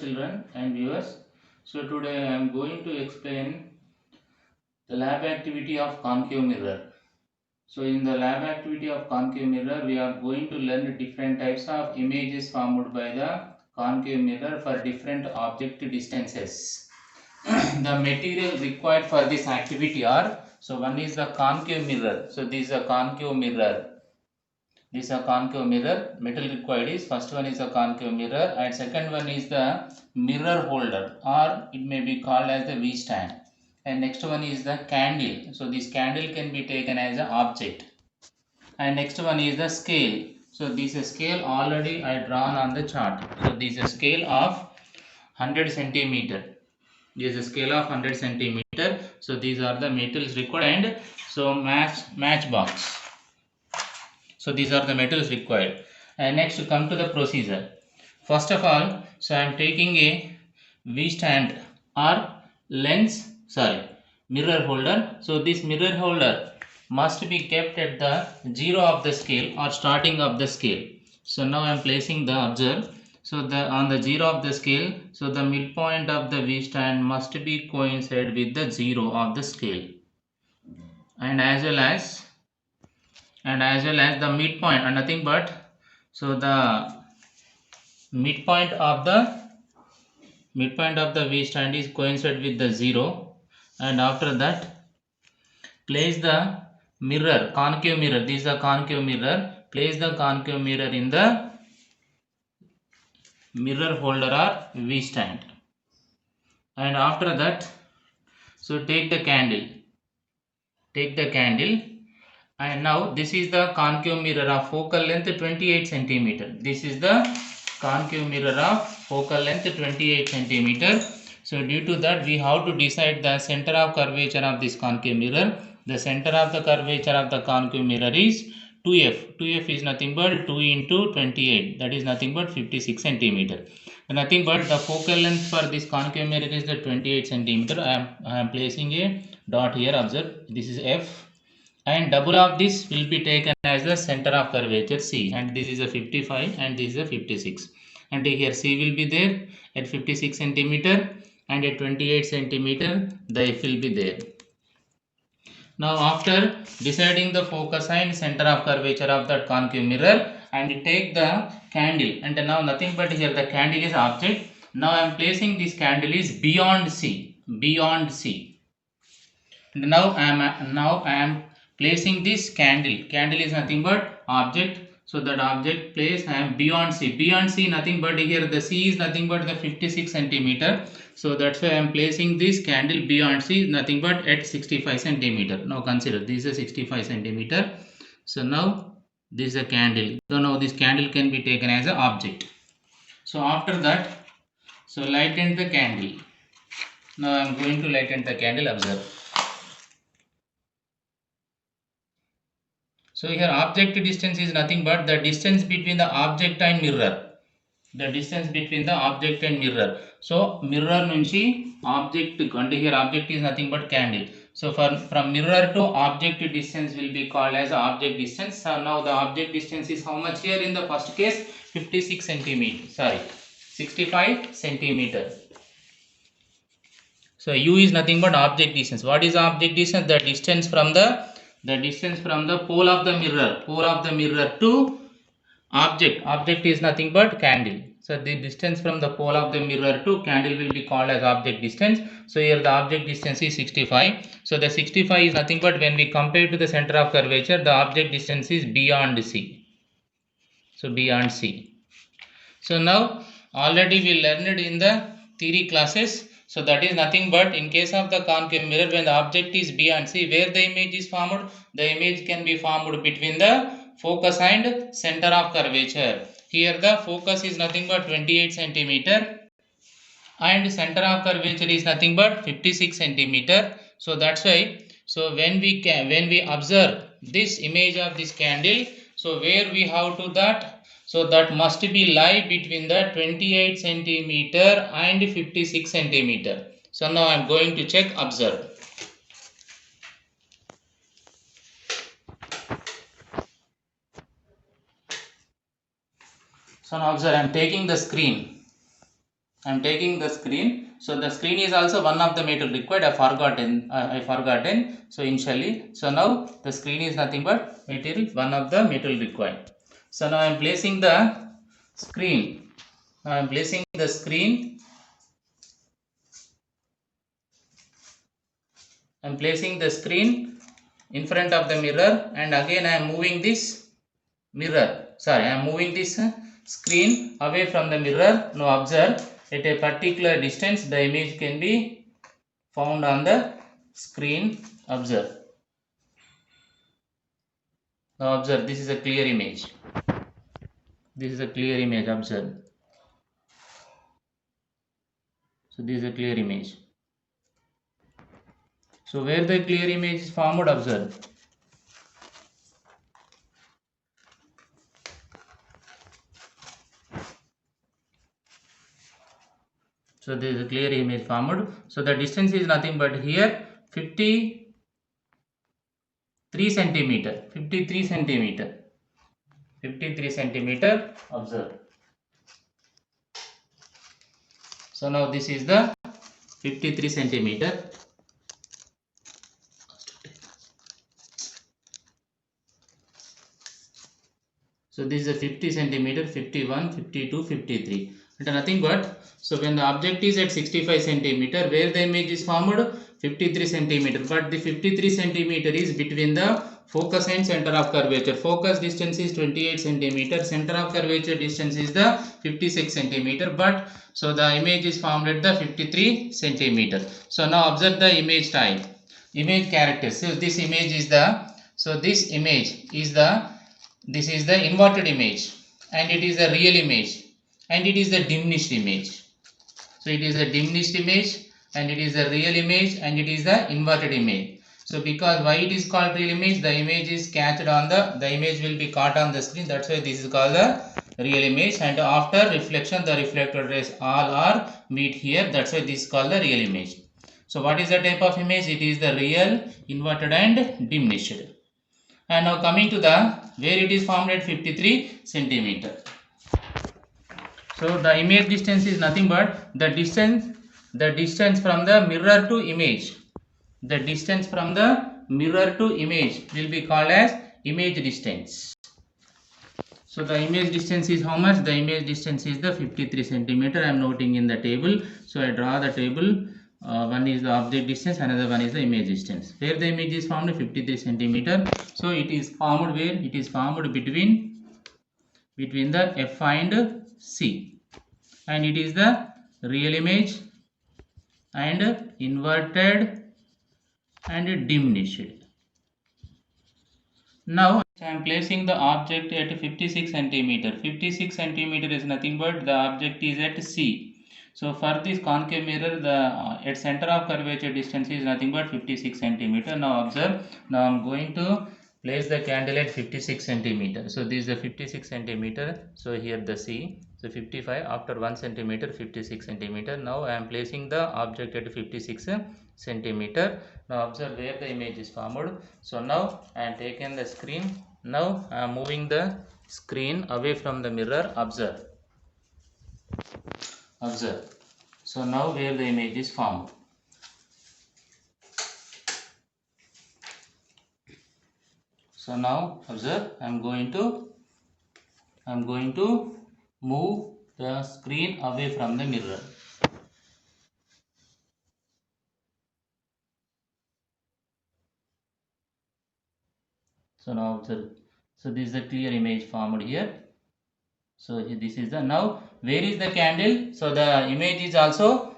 children and viewers. So today I am going to explain the lab activity of concave mirror. So in the lab activity of concave mirror, we are going to learn different types of images formed by the concave mirror for different object distances. The material required for this activity are, so one is the concave mirror. So this is a concave mirror. This is a concave mirror. Metal required is, first one is a concave mirror and second one is the mirror holder, or it may be called as the V stand. And next one is the candle. So this candle can be taken as an object. And next one is the scale. So this is a scale already I drawn on the chart. So this is a scale of 100 centimeter. This is a scale of 100 centimeter. So these are the metals required, and so matchbox. So these are the metals required. And next come to the procedure. First of all, so I am taking a V stand or mirror holder. So this mirror holder must be kept at the zero of the scale or starting of the scale. So now I am placing the observe. So on the zero of the scale, so the midpoint of the V stand must be coincide with the zero of the scale, and as well as the midpoint, and nothing but, so the midpoint of the V stand is coincide with the zero, and after that place the mirror, concave mirror. This is a concave mirror. Place the concave mirror in the mirror holder or V stand, and after that, so take the candle, and now this is the concave mirror of focal length 28 centimeter. This is the concave mirror of focal length 28 centimeter. So due to that, we have to decide the center of curvature of this concave mirror. The center of the curvature of the concave mirror is 2f. 2f is nothing but 2 into 28, that is nothing but 56 centimeter. Nothing but the focal length for this concave mirror is the 28 centimeter. I am placing a dot here. Observe, this is f, and double of this will be taken as the center of curvature C, and this is a 55 and this is a 56, and here C will be there at 56 centimeter, and at 28 centimeter the F will be there. Now after deciding the focus and center of curvature of that concave mirror, and take the candle, and now nothing but here the candle is object. Now I am placing this candle is beyond C, and now I am placing this candle is nothing but object. So that object place I am beyond C, nothing but here the C is nothing but the 56 centimeter. So that's why I am placing this candle beyond C, nothing but at 65 centimeter. Now consider this is 65 centimeter. So now this is a candle. So now this candle can be taken as an object. So after that, so lighten the candle. Now I am going to lighten the candle. Observe. So here object distance is nothing but the distance between the object and mirror. The distance between the object and mirror. So mirror nunchi object, and here object is nothing but candle. So from mirror to object distance will be called as object distance. So now the object distance is how much here in the first case? 56 centimeter. 65 centimeter. So U is nothing but object distance. What is object distance? The distance from the pole of the mirror to object is nothing but candle. So the distance from the pole of the mirror to candle will be called as object distance. So here the object distance is 65. So the 65 is nothing but, when we compare to the center of curvature, the object distance is beyond C. So beyond C. So now already we learned in the theory classes. So that is nothing but, in case of the concave mirror, when the object is beyond C, where the image is formed, the image can be formed between the focus and center of curvature. Here the focus is nothing but 28 centimeter and center of curvature is nothing but 56 centimeter. So that's why, so when we observe this image of this candle, so where we have to that, so that must be lie between the 28 centimeter and 56 centimeter. So now I am going to check. Observe. So now observe, I am taking the screen. I'm taking the screen. So the screen is also one of the material required. I forgotten. So initially, so now the screen is nothing but material, one of the material required. So now I am placing the screen. Now I am placing the screen. I am placing the screen in front of the mirror, and again I am moving this mirror. Sorry, I am moving this screen away from the mirror. Now observe, at a particular distance the image can be found on the screen. Observe. Now observe, this is a clear image. This is a clear image. Observe. So this is a clear image. So where the clear image is formed, observe. So this is a clear image formed. So the distance is nothing but here 53 centimeter. 53 centimeter. 53 centimeter. Observe. So now this is the 53 centimeter. So this is a 50 centimeter, 51, 52, 53. And nothing but, so when the object is at 65 centimeter, where the image is formed 53 centimeter, but the 53 centimeter is between the focus and center of curvature. Focus distance is 28 centimeter, center of curvature distance is the 56 centimeter, but so the image is formed at the 53 centimeter. So now observe the image type, image characters. So this image is the, so this image is the, this is the inverted image, and it is the real image, and it is the diminished image. So it is a diminished image, and it is the real image, and it is the inverted image. So because why it is called real image, the image is catched on the image will be caught on the screen, that's why this is called the real image. And after reflection, the reflected rays all are meet here, that's why this is called the real image. So what is the type of image? It is the real, inverted and diminished. And now coming to the where it is formed at 53 centimeter. So the image distance is nothing but the distance from the mirror to image. The distance from the mirror to image will be called as image distance. So the image distance is how much? The image distance is the 53 centimeter. I am noting in the table. So I draw the table. One is the object distance, another one is the image distance. Where the image is formed 53 centimeter. So it is formed where? It is formed between the F and C, and it is the real image and inverted and diminished. Now I am placing the object at 56 centimeter. 56 centimeter is nothing but the object is at C. So for this concave mirror, the at center of curvature distance is nothing but 56 centimeter. Now observe. Now I am going to place the candle at 56 centimeter. So this is the 56 centimeter. So here the C. So 55 after 1 centimeter, 56 centimeter. Now I am placing the object at 56 centimeter. Now observe where the image is formed. So now I am taken the screen. Now I am moving the screen away from the mirror. Observe. Observe. So now where the image is formed. So now observe, I am going to move the screen away from the mirror. So now observe. So this is the clear image formed here. So this is the, now where is the candle? So the image is also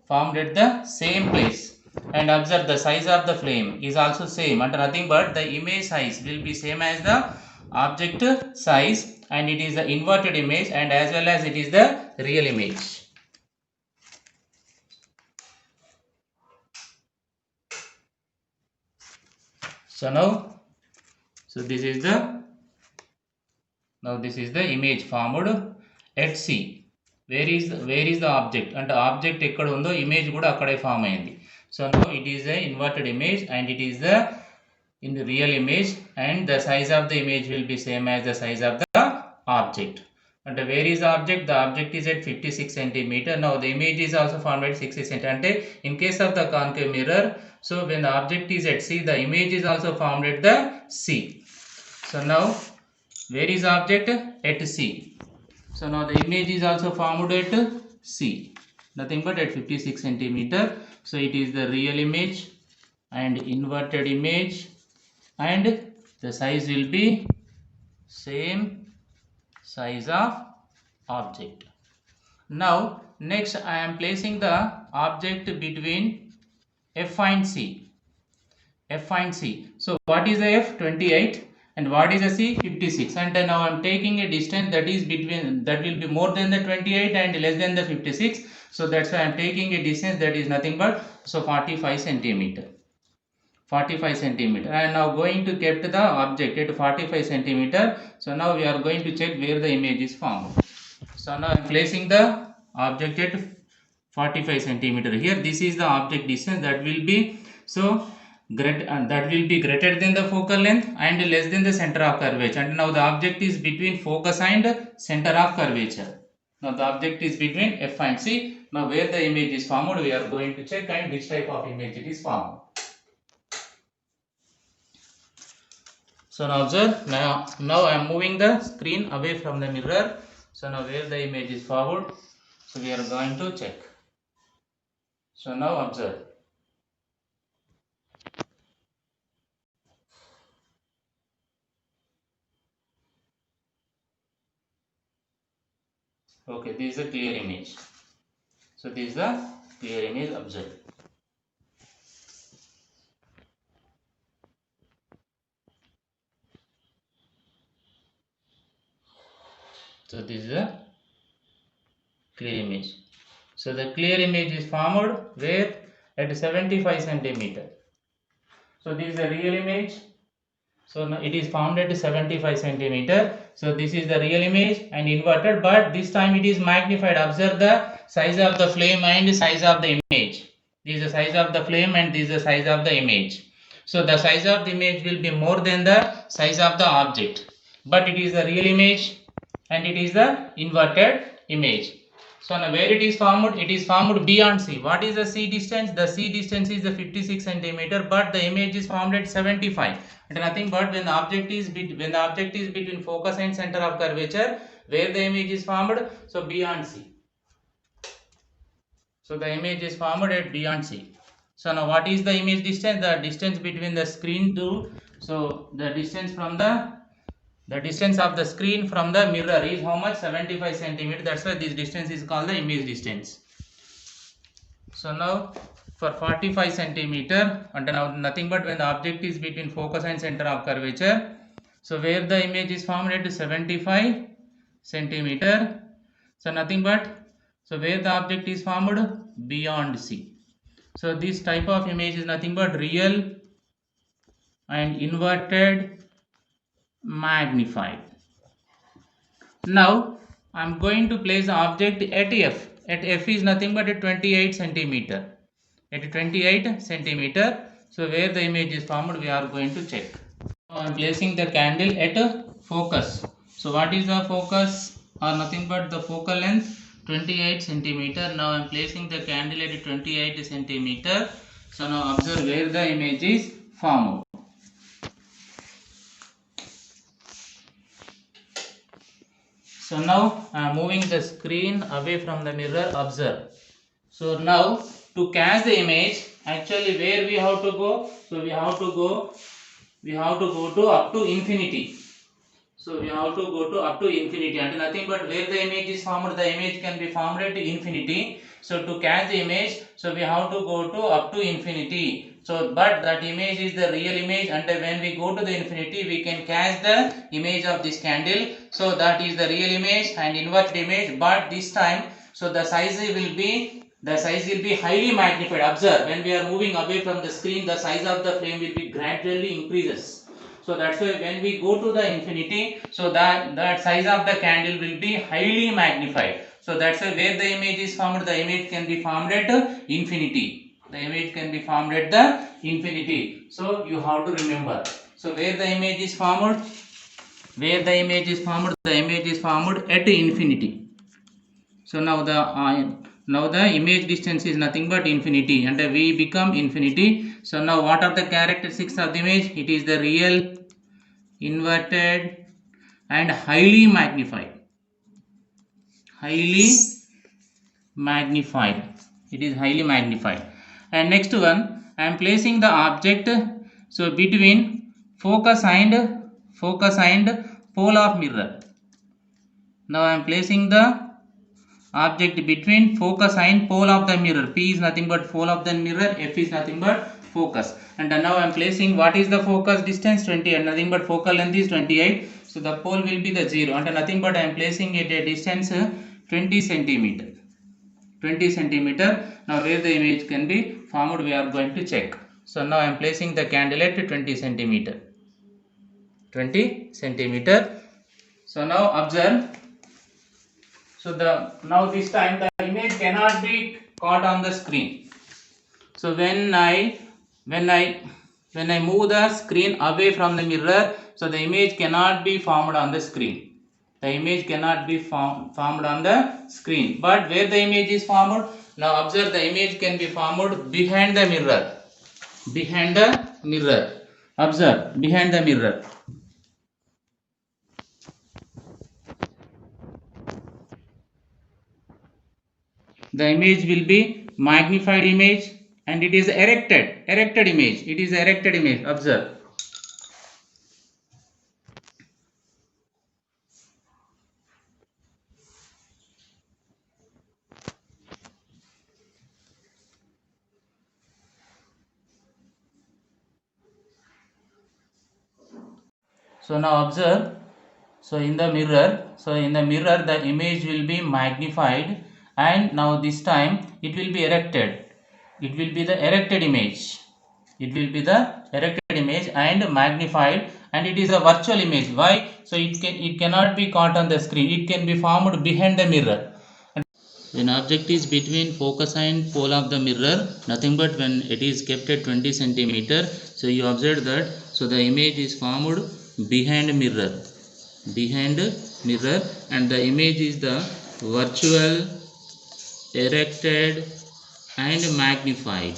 formed at the same place. And observe the size of the flame is also same, and nothing but the image size will be same as the object size, and it is the inverted image and as well as it is the real image. So now, so this is the, now this is the image formed at C. Where is the object? And the object ekkada undo image kuda akkade form ayindi. So now it is the inverted image and it is the in the real image, and the size of the image will be same as the size of the object. And where is the object? The object is at 56 centimeter. Now the image is also formed at 60 centimeter. And in case of the concave mirror, so when the object is at C, the image is also formed at the C. So now where is the object? At C. So now the image is also formed at C. Nothing but at 56 centimeter. So it is the real image and inverted image, and the size will be same size of object. Now next I am placing the object between F and C. F and C. So what is the F? 28, and what is the C? 56. And now I am taking a distance that is between, that will be more than the 28 and less than the 56. So that's why I am taking a distance that is nothing but 45 centimeter. 45 centimeter. I am now going to keep the object at 45 centimeter. So now we are going to check where the image is formed. So now I am placing the object at 45 centimeter. Here this is the object distance that will be that will be greater than the focal length and less than the center of curvature. And now the object is between focus and center of curvature. Now the object is between F and C. Now where the image is formed, we are going to check and which type of image it is formed. So now observe, now I am moving the screen away from the mirror. So now where the image is forward, so we are going to check. So now observe. Okay, this is a clear image. So this is the clear image, observe. So this is a clear image. So the clear image is formed where? At 75 centimeter. So this is the real image. So now it is formed at 75 centimeter. So this is the real image and inverted, but this time it is magnified. Observe the size of the flame and size of the image. This is the size of the flame and this is the size of the image. So the size of the image will be more than the size of the object, but it is the real image and it is the inverted image. So now where it is formed beyond C. What is the C distance? The C distance is the 56 centimeter, but the image is formed at 75. And nothing but when the object is between focus and center of curvature, where the image is formed, so beyond C. So the image is formed at beyond C. So now what is the image distance? The distance between the screen to, so the distance of the screen from the mirror is how much? 75 centimeter. That's why this distance is called the image distance. So now for 45 centimeter, and now nothing but when the object is between focus and center of curvature, so where the image is formed at 75 centimeter, so nothing but, so where the object is formed? Beyond C. So this type of image is nothing but real and inverted magnified. Now I am going to place the object at F. At F is nothing but at 28 centimeter. At 28 centimeter. So where the image is formed, we are going to check. Now I am placing the candle at focus. So what is the focus? Or nothing but the focal length 28 centimeter. Now I am placing the candle at 28 centimeter. So now observe where the image is formed. So now I am moving the screen away from the mirror. Observe. So now to catch the image, actually where we have to go? So we have to go to up to infinity. So we have to go to up to infinity, and nothing but where the image is formed, the image can be formed at infinity. So to catch the image, so we have to go to up to infinity. So but that image is the real image, and when we go to the infinity, we can catch the image of this candle. So that is the real image and inverted image, but this time, so the size will be highly magnified. Observe, when we are moving away from the screen, the size of the flame will be gradually increases. So that's why when we go to the infinity, so that size of the candle will be highly magnified. So that's why where the image is formed, the image can be formed at infinity. The image can be formed at the infinity. So you have to remember. So where the image is formed, where the image is formed, the image is formed at infinity. So now the image distance is nothing but infinity, and we become infinity. So now what are the characteristics of the image? It is the real, inverted, and highly magnified. Highly magnified. It is highly magnified. And next one, I am placing the object so between focus and pole of mirror. Now I am placing the object between focus and pole of the mirror. P is nothing but pole of the mirror, F is nothing but focus. And now I am placing, what is the focus distance? 20, and nothing but focal length is 28. So the pole will be the 0, and nothing but I am placing it a distance 20 centimeter. 20 centimeter. Now where the image can be formed, we are going to check. So now I am placing the candle at 20 centimeter. 20 centimeter. So now observe. So now this time the image cannot be caught on the screen. So when I move the screen away from the mirror, so the image cannot be formed on the screen. The image cannot be formed on the screen. But where the image is formed, now observe, the image can be formed behind the mirror. Behind the mirror. Observe, behind the mirror. The image will be magnified image, and it is erected image. It is erected image. Observe. So now observe. So in the mirror, the image will be magnified, and now this time it will be erected. It will be the erected image. It will be the erected image and magnified, and it is a virtual image. Why? So it cannot be caught on the screen. It can be formed behind the mirror. When object is between focus and pole of the mirror, nothing but when it is kept at 20 centimeter, so you observe that, so the image is formed behind mirror, and the image is the virtual, erected, and magnified,